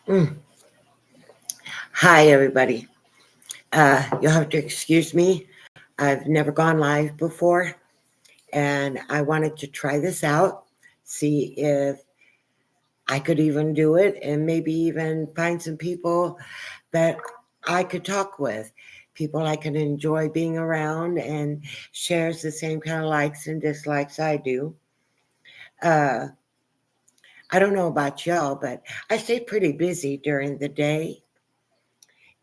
Mm. Hi, everybody. You'll have to excuse me. I've never gone live before, and I wanted to try this out, see if I could even do it, and maybe even find some people that I could talk with, people I can enjoy being around and shares the same kind of likes and dislikes I do. Uh, I don't know about y'all, but I stay pretty busy during the day.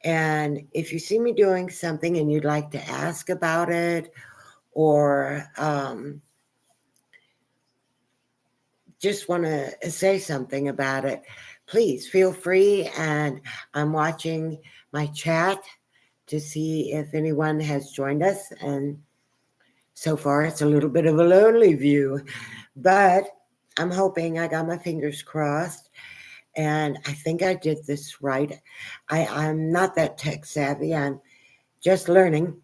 And if you see me doing something and you'd like to ask about it or just want to say something about it, please feel free. And I'm watching my chat to see if anyone has joined us. And so far, it's a little bit of a lonely view, but I'm hoping I got my fingers crossed. And I think I did this right. I'm not that tech savvy. I'm just learning.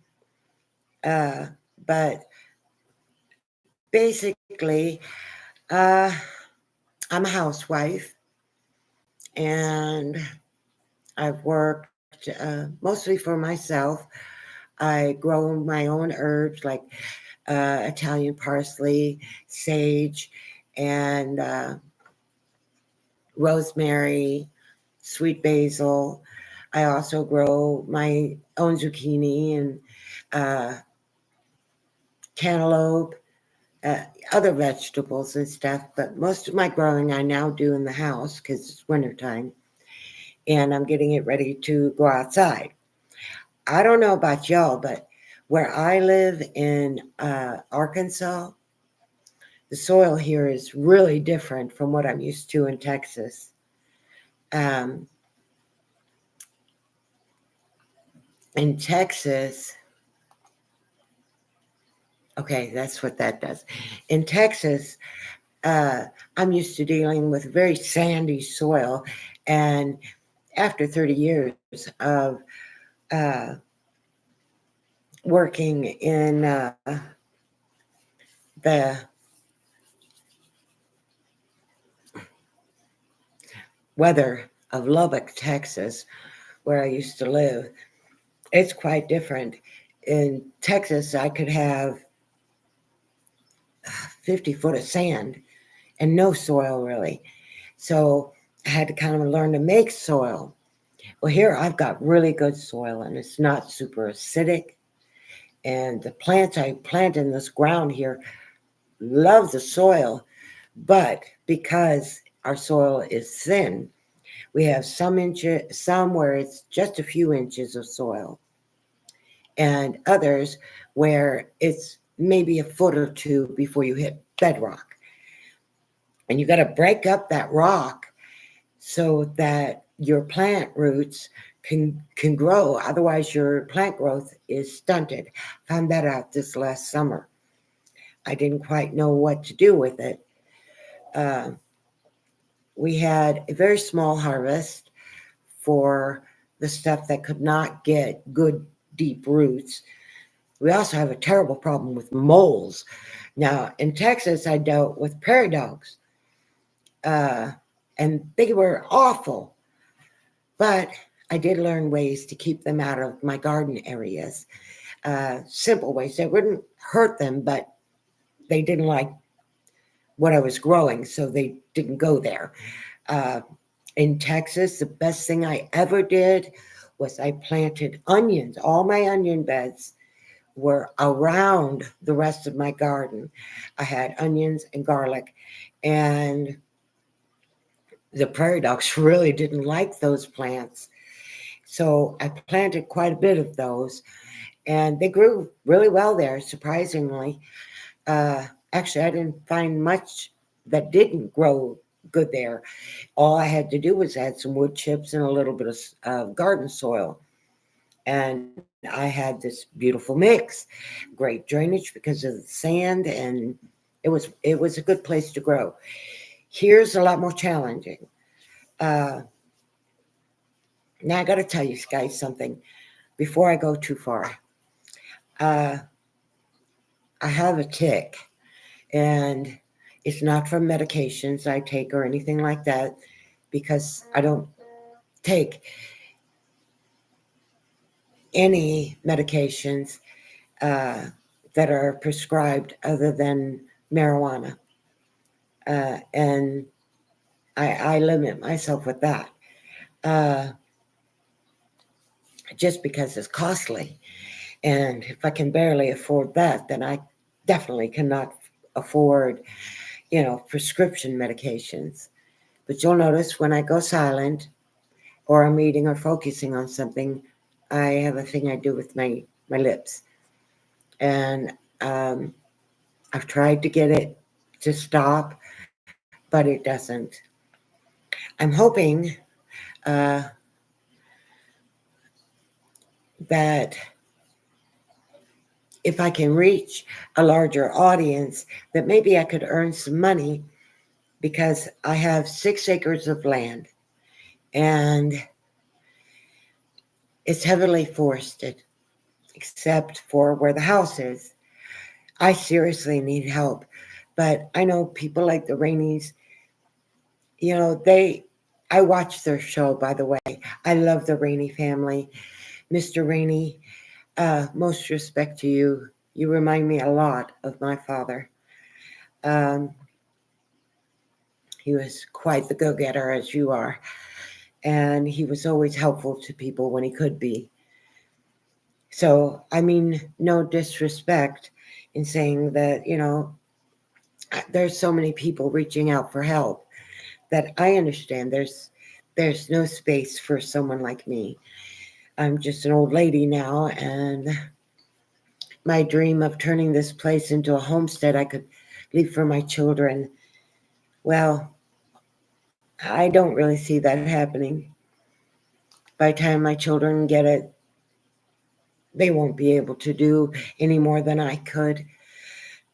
Uh, but basically, uh, I'm a housewife and I've worked mostly for myself. I grow my own herbs like Italian parsley, sage, and rosemary, sweet basil. I also grow my own zucchini and uh, cantaloupe, uh, other vegetables and stuff. But most of my growing I now do in the house because it's wintertime and I'm getting it ready to go outside. I don't know about y'all, but where I live in Arkansas, the soil here is really different from what I'm used to in Texas. Um, in Texas, okay, that's what that does. In Texas, uh, I'm used to dealing with very sandy soil, and after 30 years of uh, working in the weather of Lubbock, Texas, where I used to live, it's quite different. In Texas, I could have 50 foot of sand and no soil really. So I had to kind of learn to make soil. Well, here I've got really good soil and it's not super acidic. And the plants I plant in this ground here love the soil, but because our soil is thin, we have some where it's just a few inches of soil, and others where it's maybe a foot or two before you hit bedrock. And you got to break up that rock so that your plant roots can grow. Otherwise, your plant growth is stunted. Found that out this last summer. I didn't quite know what to do with it. Uh, we had a very small harvest for the stuff that could not get good deep roots. We also have a terrible problem with moles. Now, in Texas, I dealt with prairie dogs, uh, and they were awful, but I did learn ways to keep them out of my garden areas. Simple ways that wouldn't hurt them, but they didn't like what I was growing, so they didn't go there. Uh, in Texas, the best thing I ever did was I planted onions. All my onion beds were around the rest of my garden. I had onions and garlic, and the prairie dogs really didn't like those plants. So I planted quite a bit of those, and they grew really well there, surprisingly. Uh, Actually, I didn't find much that didn't grow good there. All I had to do was add some wood chips and a little bit of garden soil. And I had this beautiful mix, great drainage because of the sand, and it was a good place to grow. Here's a lot more challenging. Uh, Now I got to tell you guys something before I go too far. Uh, I have a tick, and it's not from medications I take or anything like that because I don't. take any medications that are prescribed other than marijuana. And I limit myself with that just because it's costly. And if I can barely afford that, then I definitely cannot afford, prescription medications. But you'll notice when I go silent or I'm reading or focusing on something, I have a thing I do with my lips. And I've tried to get it to stop, but it doesn't. I'm hoping uh, that if I can reach a larger audience, that maybe I could earn some money because I have 6 acres of land and it's heavily forested, except for where the house is. I seriously need help, but I know people like the Rainies, I watch their show, by the way. I love the Rainey family. Mr. Rainey, most respect to you. You remind me a lot of my father. Um, he was quite the go-getter, as you are, and he was always helpful to people when he could be. So, I mean, no disrespect in saying that, there's so many people reaching out for help that I understand there's no space for someone like me. I'm just an old lady now, and my dream of turning this place into a homestead I could leave for my children, well, I don't really see that happening. By the time my children get it, they won't be able to do any more than I could.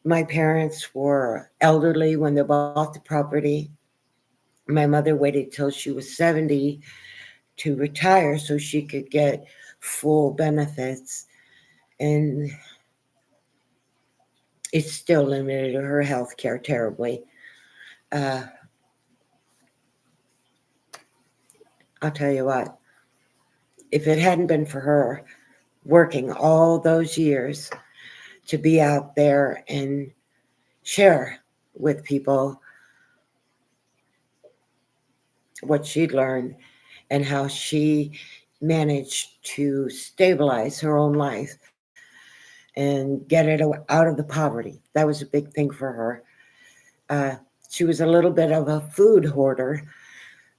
My parents were elderly when they bought the property. My mother waited till she was 70 to retire so she could get full benefits. And it still limited her health care terribly. Uh, I'll tell you what, if it hadn't been for her working all those years to be out there and share with people what she'd learned and how she managed to stabilize her own life and get it out of the poverty. That was a big thing for her. Uh, she was a little bit of a food hoarder.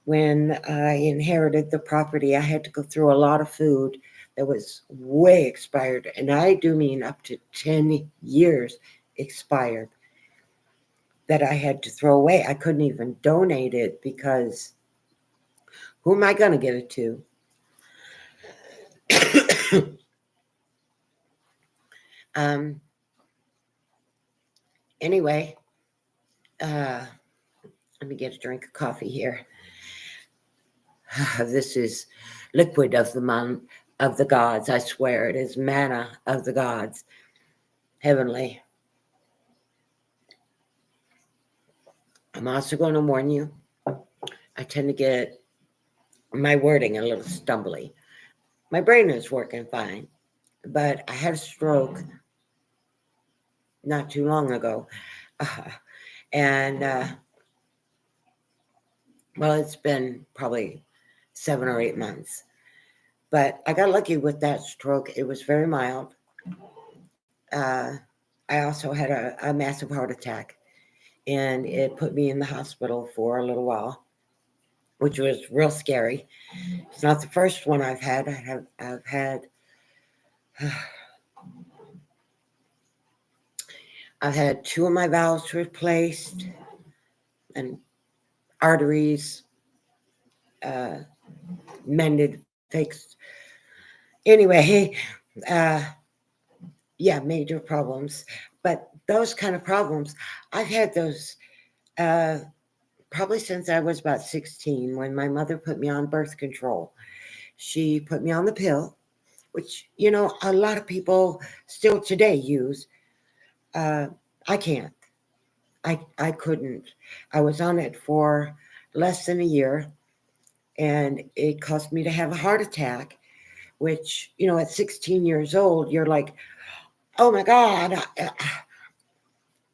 When I inherited the property, I had to go through a lot of food that was way expired, and I do mean up to 10 years expired, that I had to throw away. I couldn't even donate it because who am I going to give it to? um, anyway, let me get a drink of coffee here. This is liquid of the gods. I swear it is manna of the gods, heavenly. I'm also going to warn you, I tend to get my wording a little stumbly. My brain is working fine, but I had a stroke not too long ago. And, well, it's been probably 7 or 8 months. But I got lucky with that stroke. It was very mild. Uh, I also had a massive heart attack, and it put me in the hospital for a little while, which was real scary. It's not the first one I've had. I've had I've had 2 of my valves replaced and arteries mended, fixed. Anyway, uh, yeah, major problems. But those kind of problems, I've had those uh, probably since I was about 16 when my mother put me on birth control. She put me on the pill, which, a lot of people still today use. Uh, I can't. I couldn't. I was on it for less than a year, and it caused me to have a heart attack, which, at 16 years old, you're like, oh my God.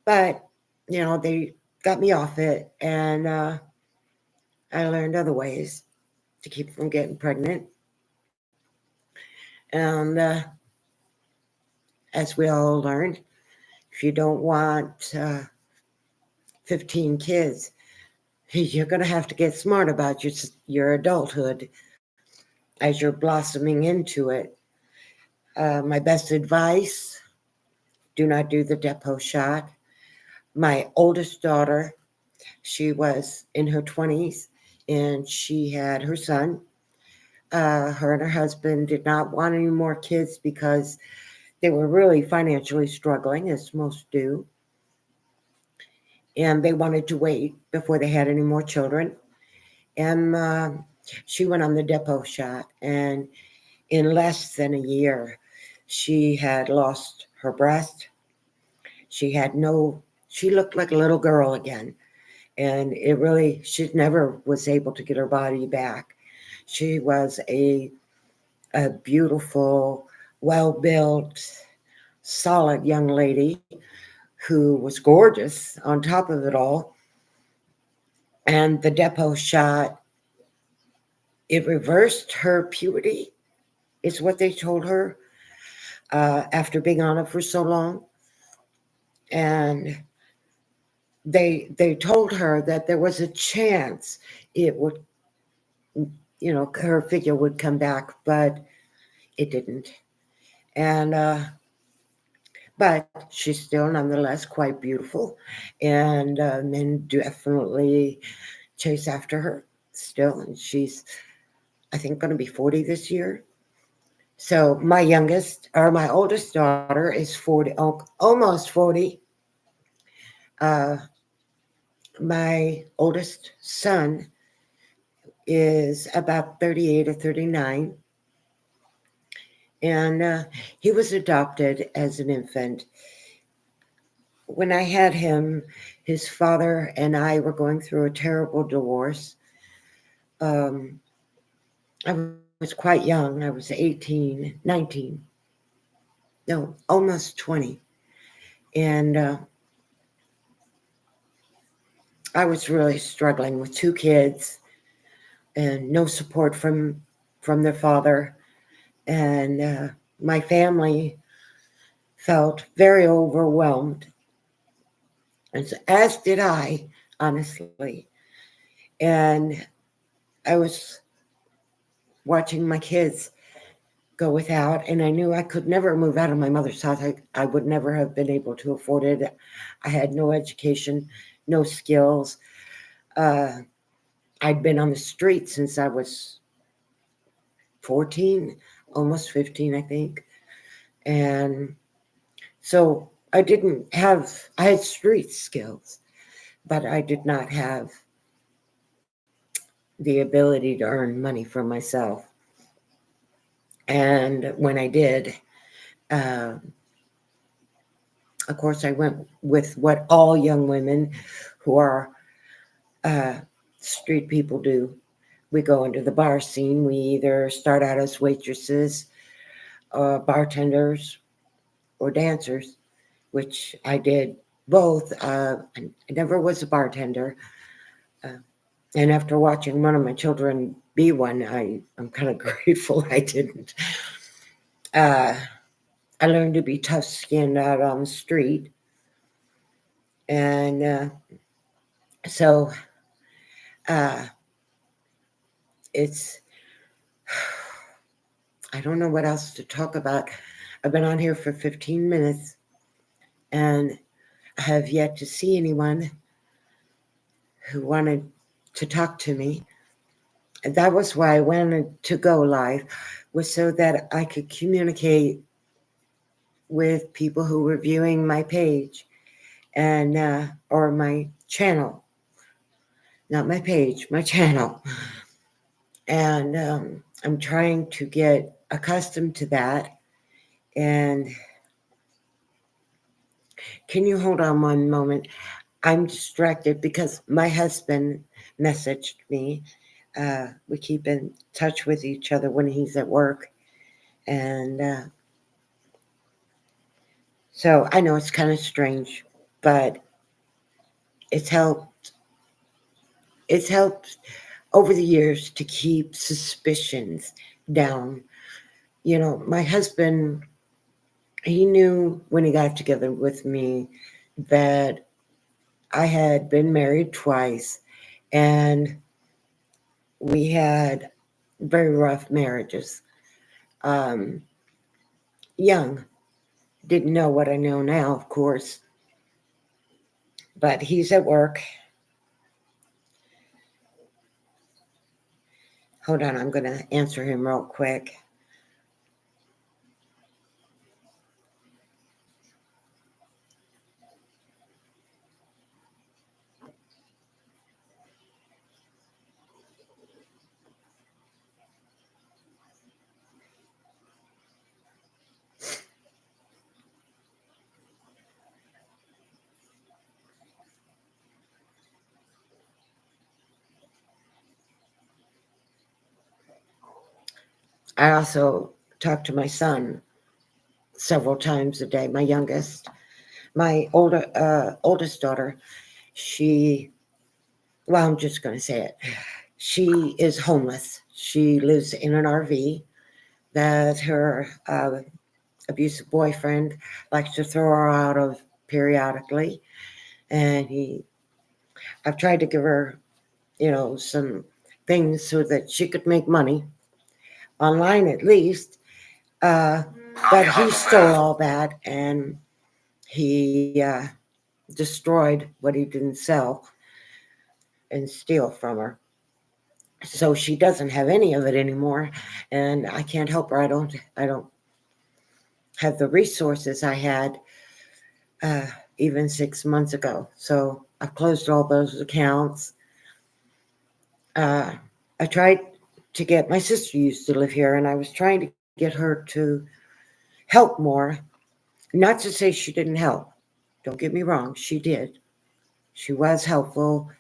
But, they got me off it, and I learned other ways to keep from getting pregnant. And as we all learned, if you don't want 15 kids, you're going to have to get smart about your adulthood as you're blossoming into it. My best advice: do not do the depot shot. My oldest daughter, she was in her 20s, and she had her son. Her and her husband did not want any more kids because they were really financially struggling, as most do. And they wanted to wait before they had any more children. And she went on the depot shot, and in less than a year, she had lost her breast. She looked like a little girl again. And she never was able to get her body back. She was a beautiful, well-built, solid young lady who was gorgeous on top of it all. And the depot shot, it reversed her puberty, is what they told her, after being on it for so long. And they told her that there was a chance it would, her figure would come back, but it didn't. And but she's still nonetheless quite beautiful, and men definitely chase after her still. And she's, I think, going to be 40 this year. So my oldest daughter is 40, almost 40. My oldest son is about 38 or 39. And he was adopted as an infant. When I had him, his father and I were going through a terrible divorce. I was quite young. I was 18, 19. No, almost 20. And I was really struggling with 2 kids and no support from their father. And my family felt very overwhelmed. And so, as did I, honestly. And I was watching my kids go without, and I knew I could never move out of my mother's house. I would never have been able to afford it. I had no education, no skills. I'd been on the street since I was 14, almost 15, I think. And so I had street skills, but I did not have the ability to earn money for myself. And when I did, of course, I went with what all young women who are street people do. We go into the bar scene. We either start out as waitresses, bartenders, or dancers, which I did both. I never was a bartender. And after watching one of my children be one, I'm kind of grateful I didn't. I learned to be tough-skinned out on the street. And so it's, I don't know what else to talk about. I've been on here for 15 minutes, and I have yet to see anyone who wanted to talk to me. And that was why I wanted to go live, was so that I could communicate with people who were viewing my page and or my channel. Not my page, my channel. And I'm trying to get accustomed to that. And can you hold on one moment? I'm distracted because my husband messaged me. We keep in touch with each other when he's at work. And so I know it's kind of strange, but it's helped. It's helped over the years to keep suspicions down. You know, my husband, he knew when he got together with me that I had been married twice and we had very rough marriages. Um, Young, didn't know what I know now, of course, but he's at work. Hold on, I'm going to answer him real quick. I also talk to my son several times a day, my youngest. My oldest daughter, she, well, I'm just going to say it. She is homeless. She lives in an RV that her abusive boyfriend likes to throw her out of periodically. And I've tried to give her, some things so that she could make money online at least. Uh, but he stole all that and he destroyed what he didn't sell and steal from her. So she doesn't have any of it anymore, and I can't help her. I don't have the resources I had uh, even 6 months ago. So I've closed all those accounts. Uh, I tried to get my sister used to live here, and I was trying to get her to help more. Not to say she didn't help. Don't get me wrong, she did. She was helpful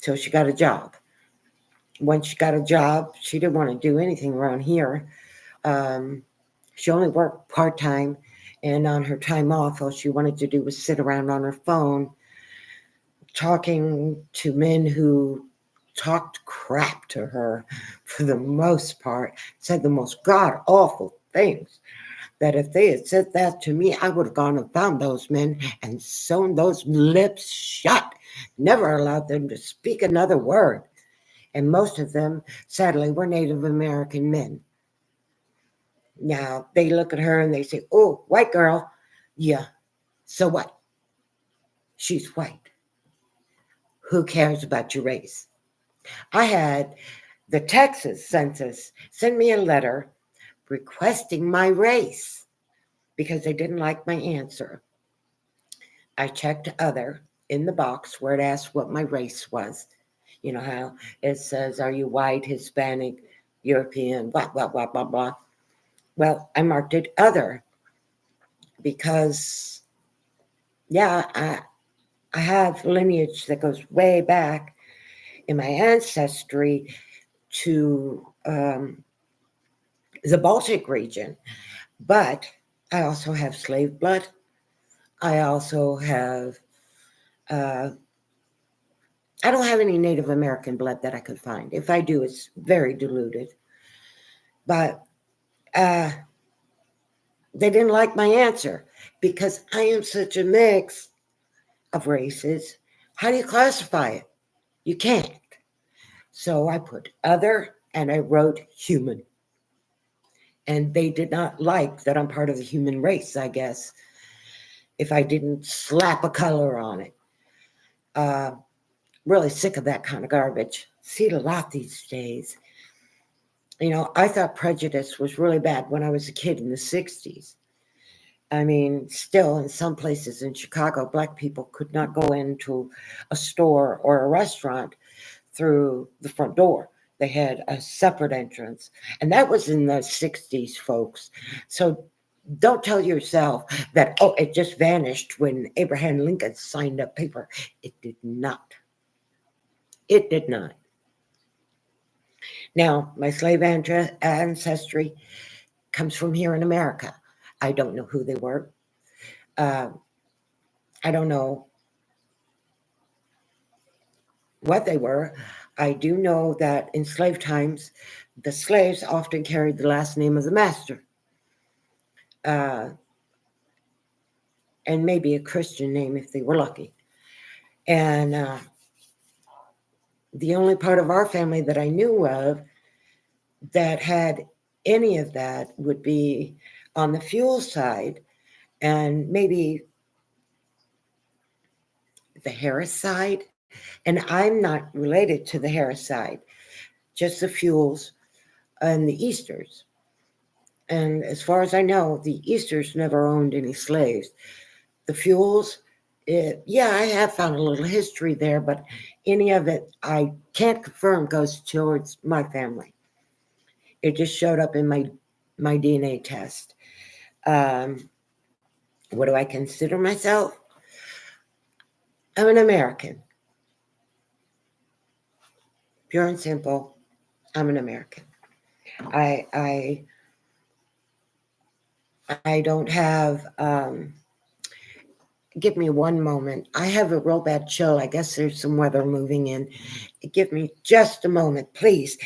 till she got a job. When she got a job, she didn't want to do anything around here. Um, she only worked part time, and on her time off, all she wanted to do was sit around on her phone talking to men who talked crap to her for the most part, said the most god awful things. That if they had said that to me, I would have gone and found those men and sewn those lips shut, never allowed them to speak another word. And most of them, sadly, were Native American men. Now they look at her and they say, "Oh, white girl, yeah, so what? She's white. Who cares about your race?" I had the Texas census send me a letter requesting my race because they didn't like my answer. I checked other in the box where it asked what my race was. You know how it says, "Are you white, Hispanic, European, blah, blah, blah, blah, blah." Well, I marked it other because, yeah, I have lineage that goes way back in my ancestry to the Baltic region. But I also have slave blood. I also have, uh, I don't have any Native American blood that I could find. If I do, it's very diluted. But uh, they didn't like my answer because I am such a mix of races. How do you classify it? You can't. So I put other and I wrote human. And they did not like that I'm part of the human race, I guess, if I didn't slap a color on it. Uh, really sick of that kind of garbage. See it a lot these days. I thought prejudice was really bad when I was a kid in the 60s. I mean, still in some places in Chicago, Black people could not go into a store or a restaurant through the front door. They had a separate entrance. And that was in the 60s, folks. So don't tell yourself that, oh, it just vanished when Abraham Lincoln signed a paper. It did not. It did not. Now, my slave ancestry comes from here in America. I don't know who they were. Uh, I don't know what they were. I do know that in slave times, the slaves often carried the last name of the master, uh, and maybe a Christian name if they were lucky. And the only part of our family that I knew of that had any of that would be on the fuel side, and maybe the Harris side. And I'm not related to the Harris side, just the Fuels and the Easters. And as far as I know, the Easters never owned any slaves. The Fuels, yeah, I have found a little history there, but any of it I can't confirm goes towards my family. It just showed up in my DNA test. Um, what do I consider myself? I'm an American. Pure and simple. I'm an American. I I I don't have. Give me one moment. I have a real bad chill. I guess there's some weather moving in. Give me just a moment, please.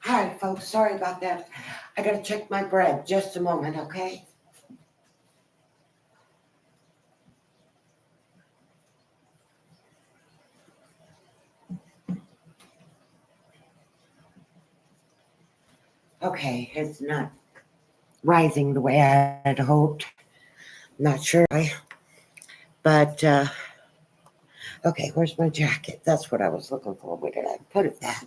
Hi, folks. Sorry about that. I gotta check my bread. Just a moment, okay? Okay, it's not rising the way I had hoped. Not sure why, but okay. Where's my jacket? That's what I was looking for. Where did I put it? That.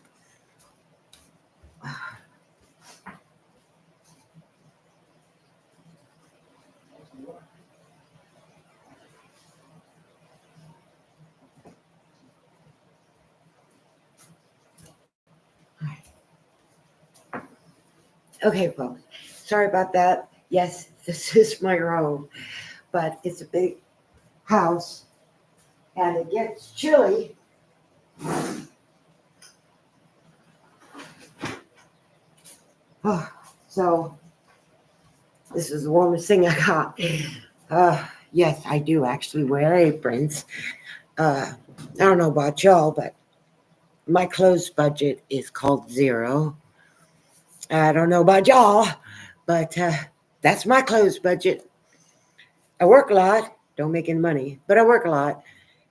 Okay, folks. Sorry about that. Yes, this is my room, but it's a big house and it gets chilly. Oh, so this is the warmest thing I got. Uh, yes, I do actually wear aprons. I don't know about y'all, but my clothes budget is called zero. I don't know about y'all, but that's my clothes budget. I work a lot, don't make any money, but I work a lot.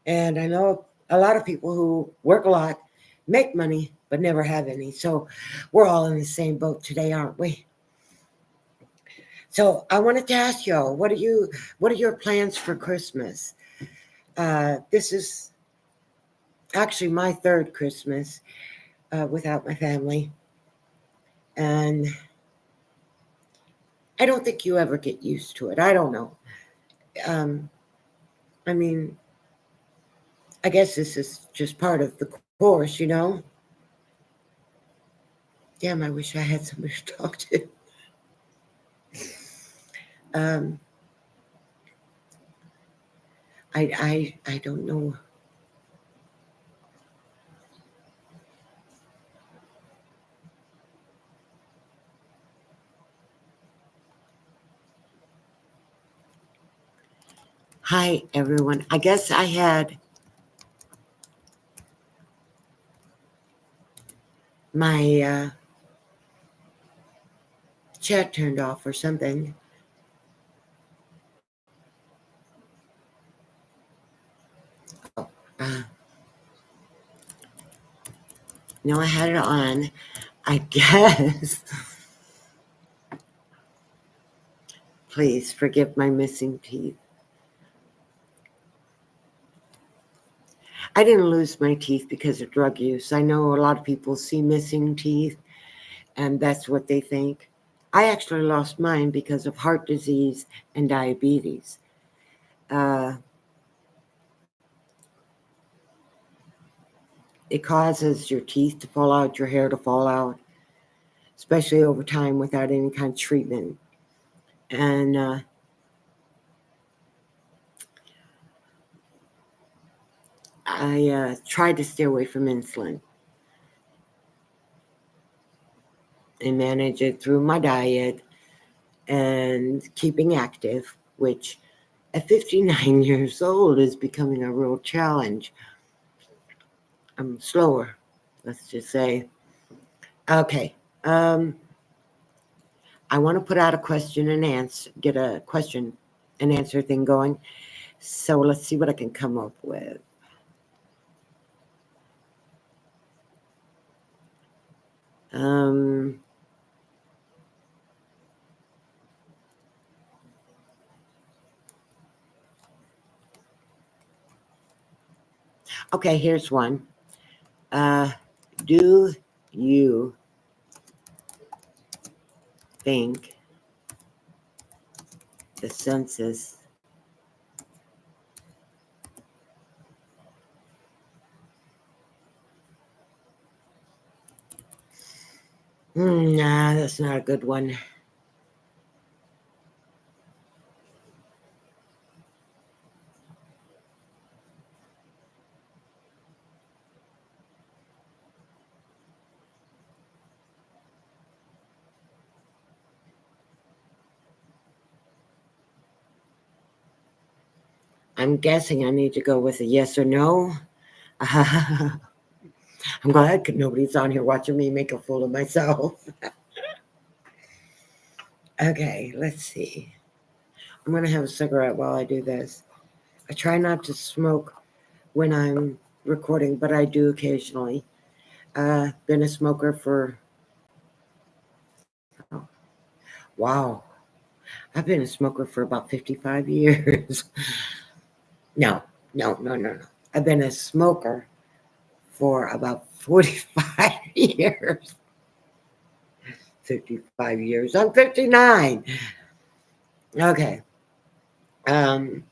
And I know a lot of people who work a lot, make money, but never have any. So we're all in the same boat today, aren't we? So I wanted to ask y'all, what are your plans for Christmas? This is actually my third Christmas without my family. And I don't think you ever get used to it. I don't know. Um, I mean, I guess this is just part of the course, you know? Damn, I wish I had somebody to talk to. Um, I don't know. Hi, everyone. I guess I had my chat turned off or something. No, I had it on, I guess. Please forgive my missing teeth. I didn't lose my teeth because of drug use. I know a lot of people see missing teeth and that's what they think. I actually lost mine because of heart disease and diabetes. It causes your teeth to fall out, your hair to fall out, especially over time without any kind of treatment. And I tried to stay away from insulin and manage it through my diet and keeping active, which at 59 years old is becoming a real challenge. I'm slower, let's just say. Okay. I want to put out a question and answer, get a question and answer thing going. So let's see what I can come up with. Okay, here's one. Do you think the census nah, that's not a good one. I'm guessing I need to go with a yes or no. I'm glad nobody's on here watching me make a fool of myself. Okay, let's see. I'm going to have a cigarette while I do this. I try not to smoke when I'm recording, but I do occasionally. Been a smoker for, wow, I've been a smoker for about 55 years. No. I've been a smoker for about 45 years. 55 years. I'm 59. Okay. I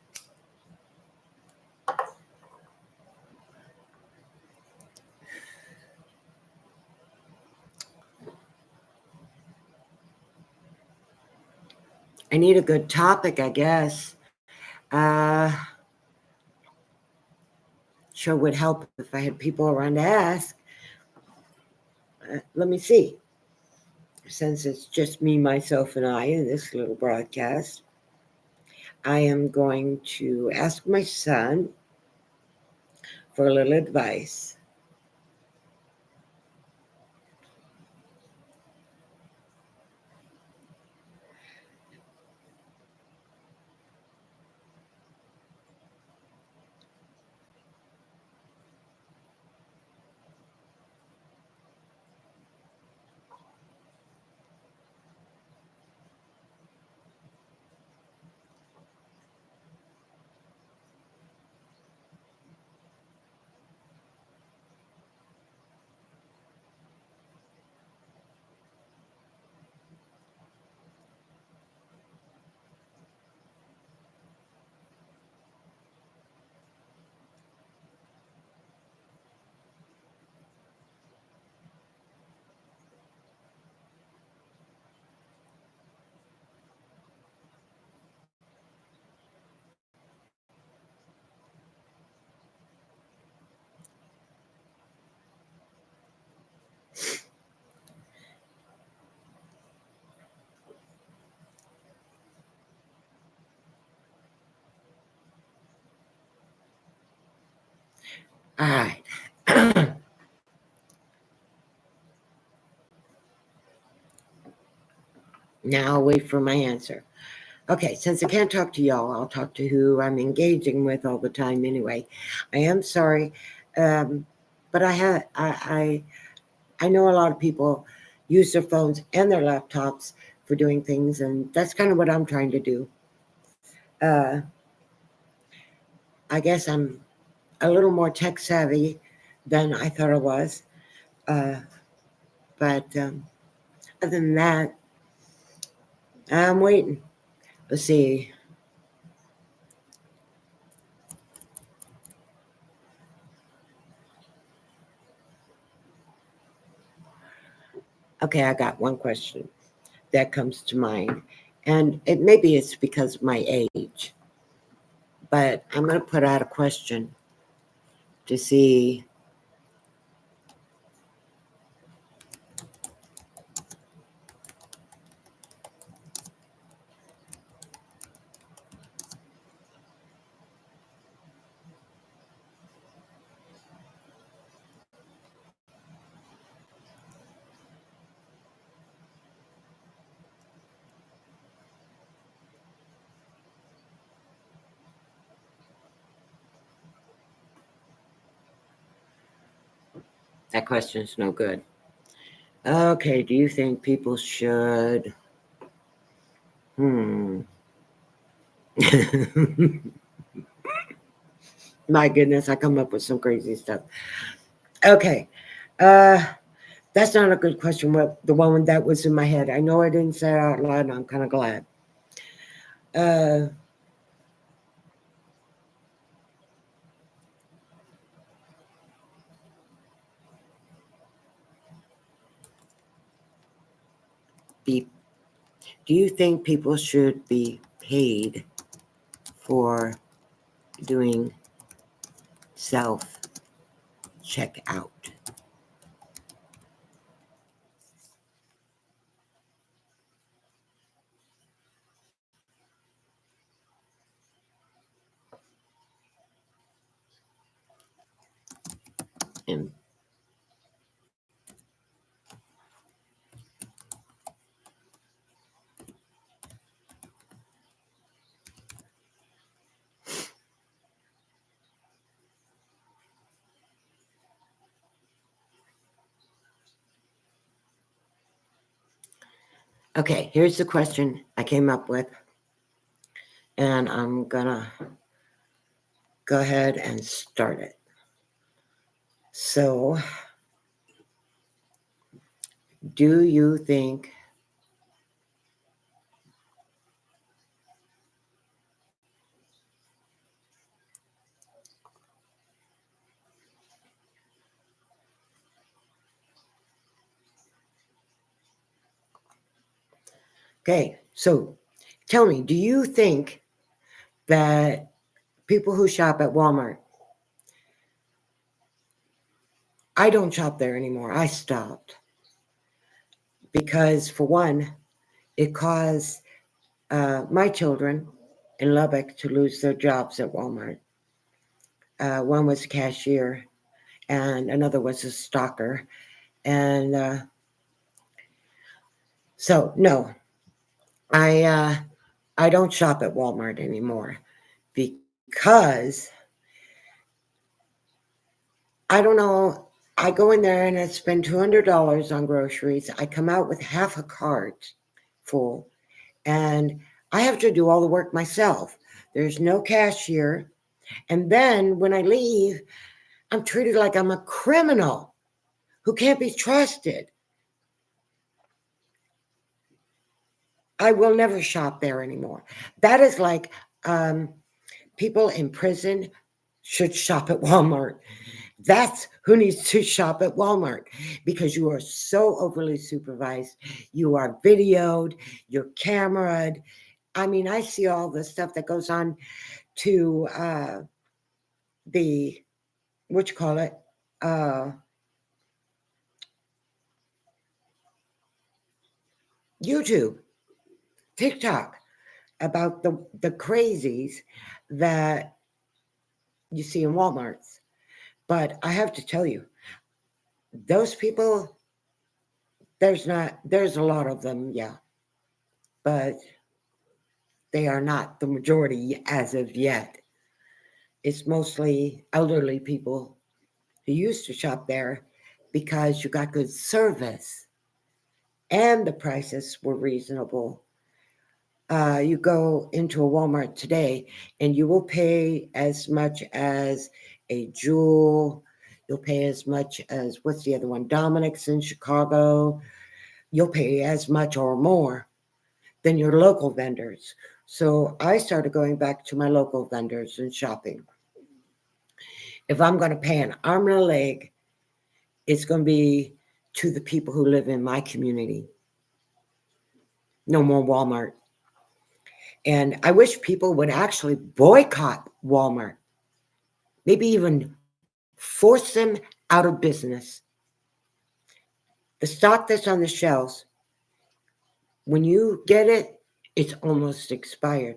need a good topic, I guess. Sure would help if I had people around to ask. Let me see. Since it's just me, myself, and I in this little broadcast, I am going to ask my son for a little advice. All right. Now I'll wait for my answer. Okay, since I can't talk to y'all, I'll talk to who I'm engaging with all the time anyway. I am sorry, but I I know a lot of people use their phones and their laptops for doing things, and that's kind of what I'm trying to do. Uh, I guess I'm a little more tech savvy than I thought I was. Uh, but other than that, I'm waiting. Let's see. Okay, I got one question that comes to mind. And it maybe it's because of my age, but I'm going to put out a question to see. That question is no good. Okay, do you think people should? Hmm. My goodness, I come up with some crazy stuff. Okay, uh, that's not a good question. What the one that was in my head? I know I didn't say it out loud, and I'm kind of glad. Uh, be, do you think people should be paid for doing self checkout? And okay, here's the question I came up with, and I'm gonna go ahead and start it. So, do you think okay, so tell me, do you think that people who shop at Walmart, I don't shop there anymore. I stopped because, for one, it caused my children in Lubbock to lose their jobs at Walmart. One was a cashier, and another was a stalker. And so, no, I don't shop at Walmart anymore because I don't know. I go in there and I spend $200 on groceries. I come out with half a cart full, and I have to do all the work myself. There's no cashier. And then when I leave, I'm treated like I'm a criminal who can't be trusted. I will never shop there anymore. That is like um, people in prison should shop at Walmart. That's who needs to shop at Walmart because you are so overly supervised. You are videoed, you're cameraed. I mean, I see all the stuff that goes on to the, what you call it, uh, YouTube, TikTok, about the crazies that you see in Walmarts. But I have to tell you, those people, there's a lot of them, yeah, but they are not the majority as of yet. It's mostly elderly people who used to shop there because you got good service and the prices were reasonable. You go into a Walmart today and you will pay as much as a Jewel. You'll pay as much as, what's the other one? Dominic's in Chicago. You'll pay as much or more than your local vendors. So I started going back to my local vendors and shopping. If I'm going to pay an arm and a leg, it's going to be to the people who live in my community. No more Walmart. And I wish people would actually boycott Walmart. Maybe even force them out of business. The stock that's on the shelves, when you get it, it's almost expired.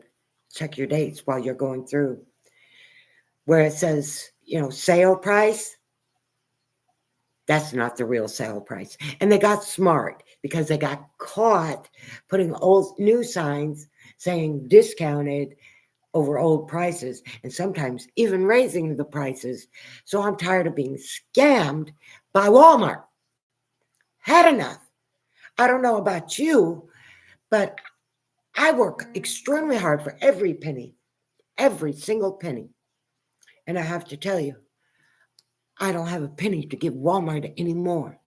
Check your dates while you're going through. Where it says, sale price, that's not the real sale price. And they got smart because they got caught putting new signs saying discounted over old prices, and sometimes even raising the prices. So I'm tired of being scammed by Walmart. Had enough. I don't know about you, but I work extremely hard for every penny, every single penny. And I have to tell you, I don't have a penny to give Walmart anymore.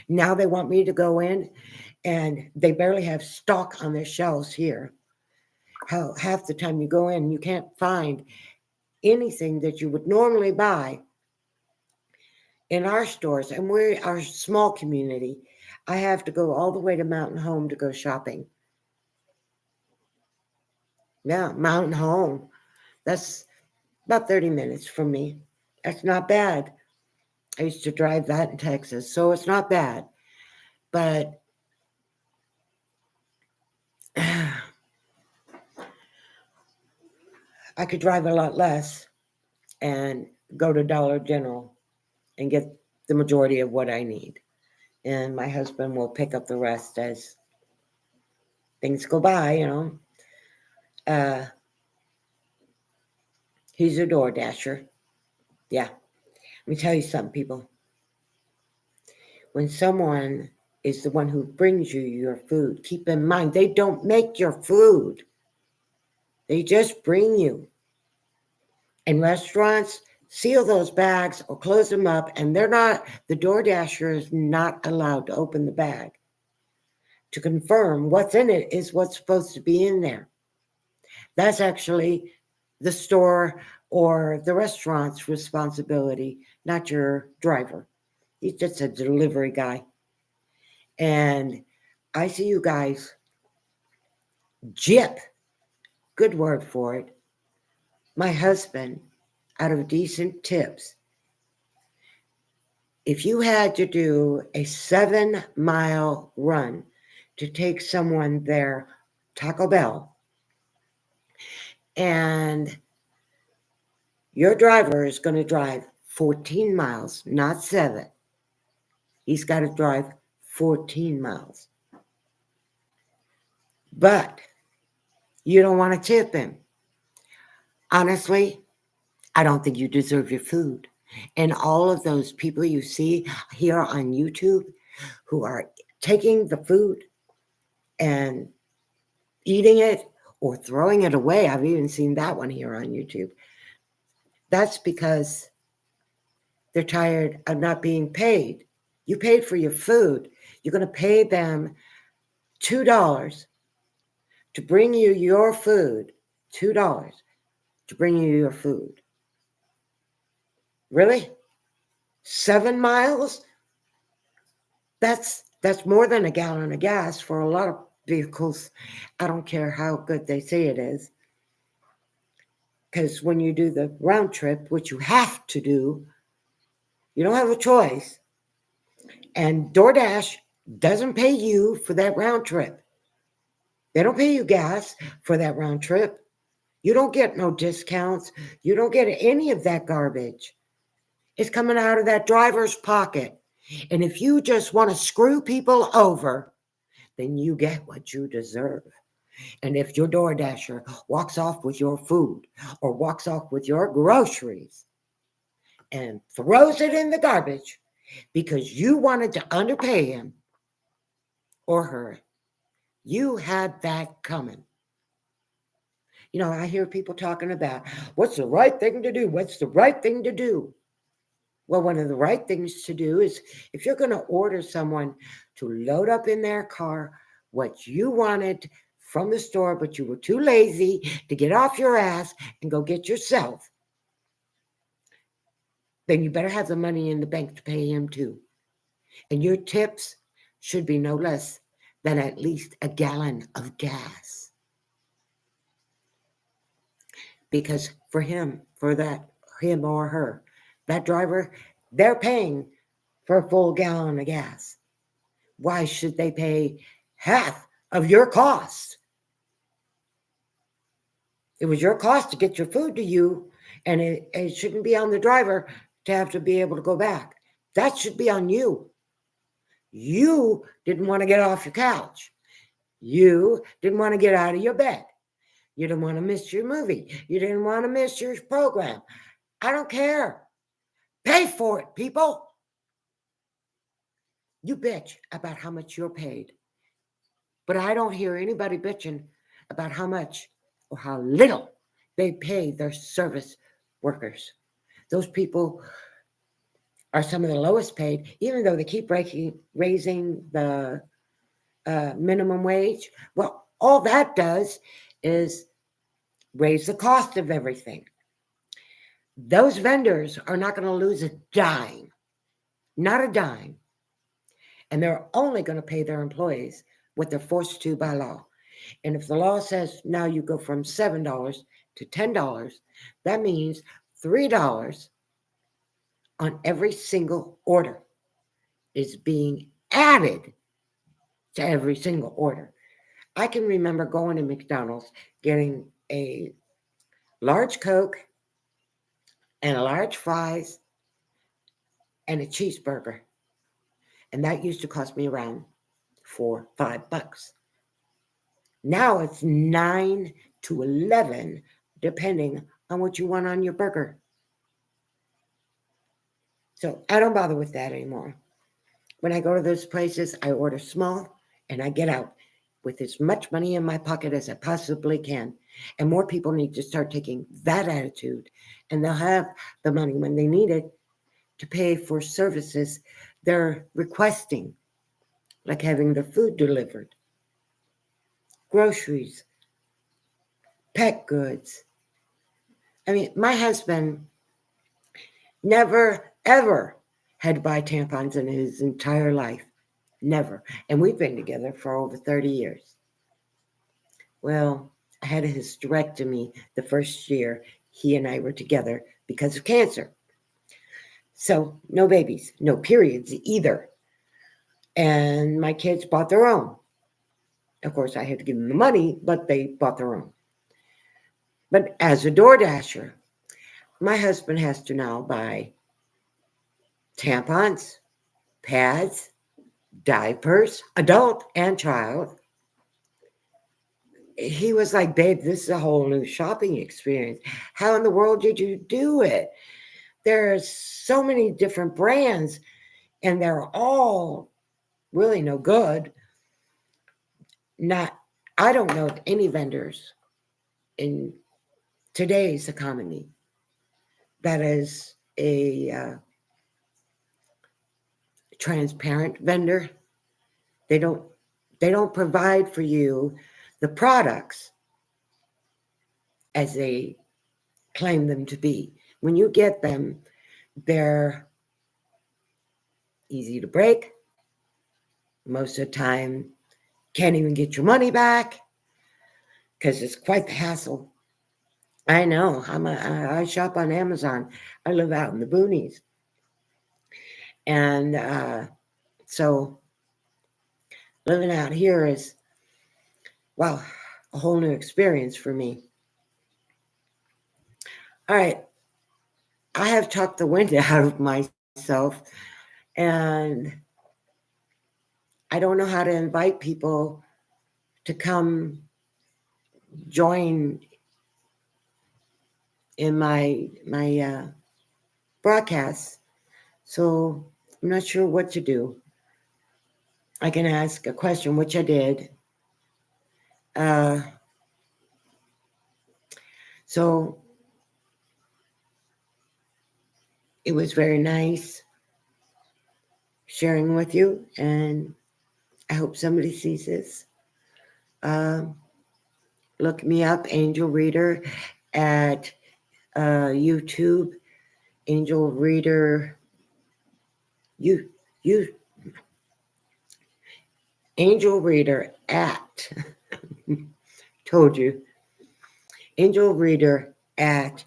Now they want me to go in, and they barely have stock on their shelves here. Half the time you go in, you can't find anything that you would normally buy in our stores. And we're our small community. I have to go all the way to Mountain Home to go shopping. Yeah, Mountain Home. That's about 30 minutes from me. That's not bad. I used to drive that in Texas, so it's not bad. But I could drive a lot less and go to Dollar General and get the majority of what I need. And my husband will pick up the rest as things go by, He's a door dasher. Yeah. Let me tell you something, people. When someone is the one who brings you your food, keep in mind, they don't make your food. They just bring you. And restaurants seal those bags or close them up, and the door dasher is not allowed to open the bag. To confirm what's in it is what's supposed to be in there. That's actually the store or the restaurant's responsibility, not your driver. He's just a delivery guy. And I see you guys gyp, good word for it, my husband out of decent tips. If you had to do a 7-mile run to take someone there, Taco Bell, and your driver is going to drive 14 miles, not 7. He's got to drive 14 miles. But you don't want to tip him. Honestly, I don't think you deserve your food. And all of those people you see here on YouTube who are taking the food and eating it or throwing it away, I've even seen that one here on YouTube. That's because they're tired of not being paid. You paid for your food. You're going to pay them $2 to bring you your food. $2 to bring you your food. Really? 7 miles? That's more than a gallon of gas for a lot of vehicles. I don't care how good they say it is. Because when you do the round trip, which you have to do, you don't have a choice. And DoorDash doesn't pay you for that round trip. They don't pay you gas for that round trip. You don't get no discounts. You don't get any of that garbage. It's coming out of that driver's pocket. And if you just want to screw people over, then you get what you deserve. And if your DoorDasher walks off with your food or walks off with your groceries and throws it in the garbage, because you wanted to underpay him or her. You had that coming. You know, I hear people talking about what's the right thing to do? What's the right thing to do? Well, one of the right things to do is if you're going to order someone to load up in their car what you wanted from the store, but you were too lazy to get off your ass and go get yourself, then you better have the money in the bank to pay him too. And your tips should be no less than at least a gallon of gas. Because for him, him or her, that driver, they're paying for a full gallon of gas. Why should they pay half of your cost? It was your cost to get your food to you, and it shouldn't be on the driver to have to be able to go back. That should be on you. You didn't want to get off your couch. You didn't want to get out of your bed. You didn't want to miss your movie. You didn't want to miss your program. I don't care. Pay for it, people. You bitch about how much you're paid. But I don't hear anybody bitching about how much or how little they pay their service workers. Those people are some of the lowest paid, even though they keep raising the minimum wage. Well, all that does is raise the cost of everything. Those vendors are not going to lose a dime, not a dime. And they're only going to pay their employees what they're forced to by law. And if the law says now you go from $7 to $10, that means $3 on every single order is being added to every single order. I can remember going to McDonald's, getting a large Coke and a large fries and a cheeseburger. And that used to cost me around $4-5. Now it's 9 to 11, depending on what you want on your burger. So I don't bother with that anymore. When I go to those places, I order small and I get out with as much money in my pocket as I possibly can. And more people need to start taking that attitude, and they'll have the money when they need it to pay for services they're requesting, like having their food delivered, groceries, pet goods. I mean, my husband never, ever had to buy tampons in his entire life. Never. And we've been together for over 30 years. Well, I had a hysterectomy the first year he and I were together because of cancer. So no babies, no periods either. And my kids bought their own. Of course, I had to give them the money, but they bought their own. But as a DoorDasher, my husband has to now buy tampons, pads, diapers, adult and child. He was like, babe, this is a whole new shopping experience. How in the world did you do it? There's so many different brands, and they're all really no good. I don't know of any vendors in today's economy that is a transparent vendor. They don't provide for you the products as they claim them to be. When you get them, they're easy to break. Most of the time, can't even get your money back because it's quite the hassle. I know. I shop on Amazon. I live out in the boonies. And so living out here is, wow, a whole new experience for me. All right. I have talked the wind out of myself, and I don't know how to invite people to come join in my broadcast. So I'm not sure what to do. I can ask a question, which I did. So it was very nice sharing with you, and I hope somebody sees this. Look me up, Angel Reader, at YouTube. Angel Reader, you Angel Reader at told you. Angel Reader at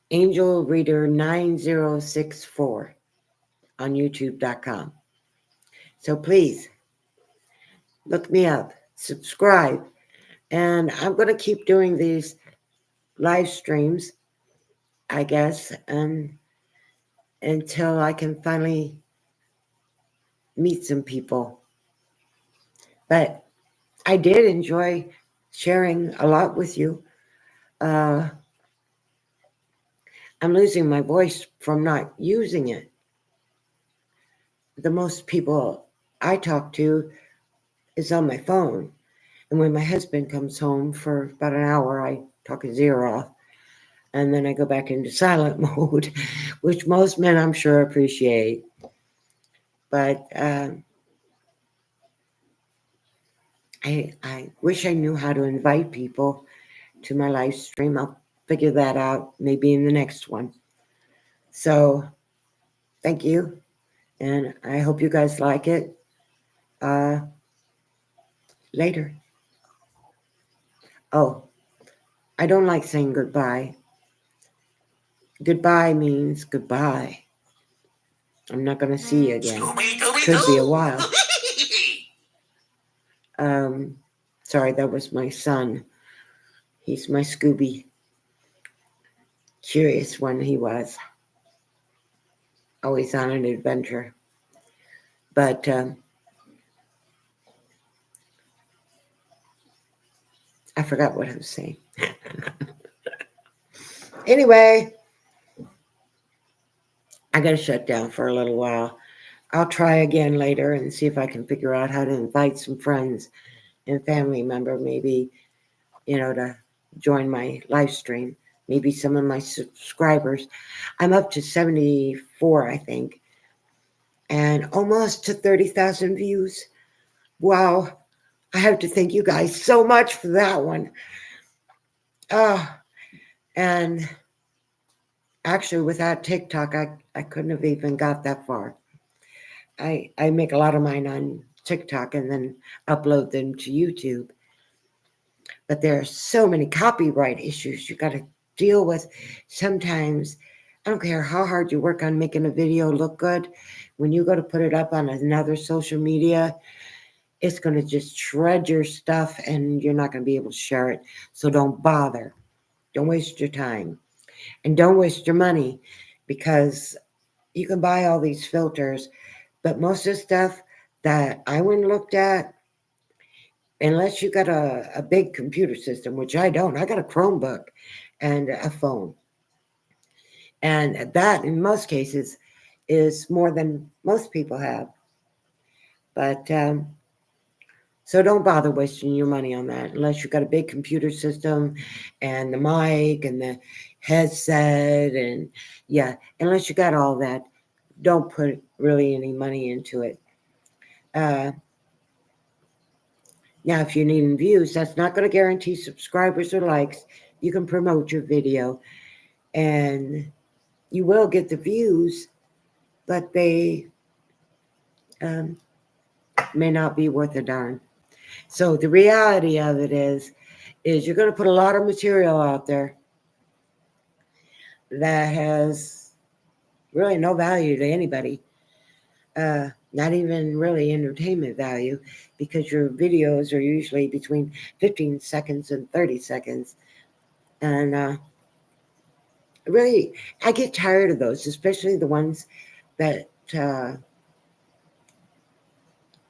Angel Reader 9064 on YouTube.com. So please look me up, subscribe, and I'm going to keep doing these live streams, I guess, until I can finally meet some people. But I did enjoy sharing a lot with you. I'm losing my voice from not using it. The most people I talk to is on my phone. And when my husband comes home for about an hour, I talk his ear off. And then I go back into silent mode, which most men, I'm sure, appreciate. But I wish I knew how to invite people to my live stream. I'll figure that out maybe in the next one. So thank you. And I hope you guys like it. Later. Oh, I don't like saying goodbye. Goodbye means goodbye. I'm not going to see you again. Could be a while. Sorry, that was my son. He's my Scooby. Curious one he was. Always on an adventure. But I forgot what I was saying. Anyway, I got to shut down for a little while. I'll try again later and see if I can figure out how to invite some friends and family member, maybe, to join my live stream. Maybe some of my subscribers. I'm up to 74, I think, and almost to 30,000 views. Wow. I have to thank you guys so much for that one. And actually, without TikTok, I couldn't have even got that far. I make a lot of mine on TikTok and then upload them to YouTube. But there are so many copyright issues you got to deal with. Sometimes, I don't care how hard you work on making a video look good, when you go to put it up on another social media, it's going to just shred your stuff and you're not going to be able to share it. So don't bother. Don't waste your time. And don't waste your money, because you can buy all these filters, but most of the stuff that I went and looked at, unless you got a big computer system, which I don't. I got a Chromebook and a phone. And that, in most cases, is more than most people have. But so don't bother wasting your money on that unless you've got a big computer system and the mic and the headset. And unless you got all that, don't put really any money into it. Now, if you're needing views, that's not going to guarantee subscribers or likes. You can promote your video and you will get the views, but they may not be worth a darn. So the reality of it is you're going to put a lot of material out there that has really no value to anybody, not even really entertainment value, because your videos are usually between 15 seconds and 30 seconds. And really, I get tired of those, especially the ones that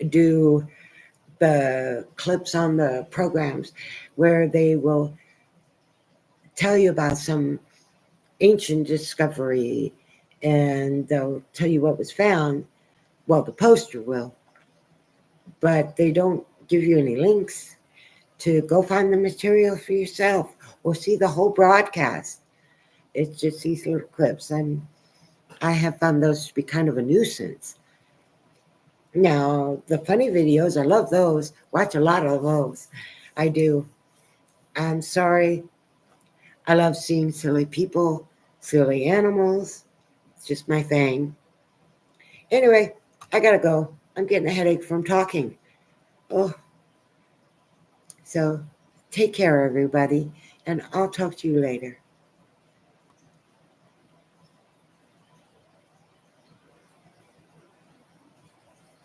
do the clips on the programs where they will tell you about some ancient discovery and they'll tell you what was found. Well, the poster will, but they don't give you any links to go find the material for yourself or see the whole broadcast. It's just these little clips, and I have found those to be kind of a nuisance. Now, the funny videos, I love those. Watch a lot of those. I do. I'm sorry. I love seeing silly people, silly animals. It's just my thing. Anyway, I gotta go. I'm getting a headache from talking. Oh, so take care, everybody, and I'll talk to you later.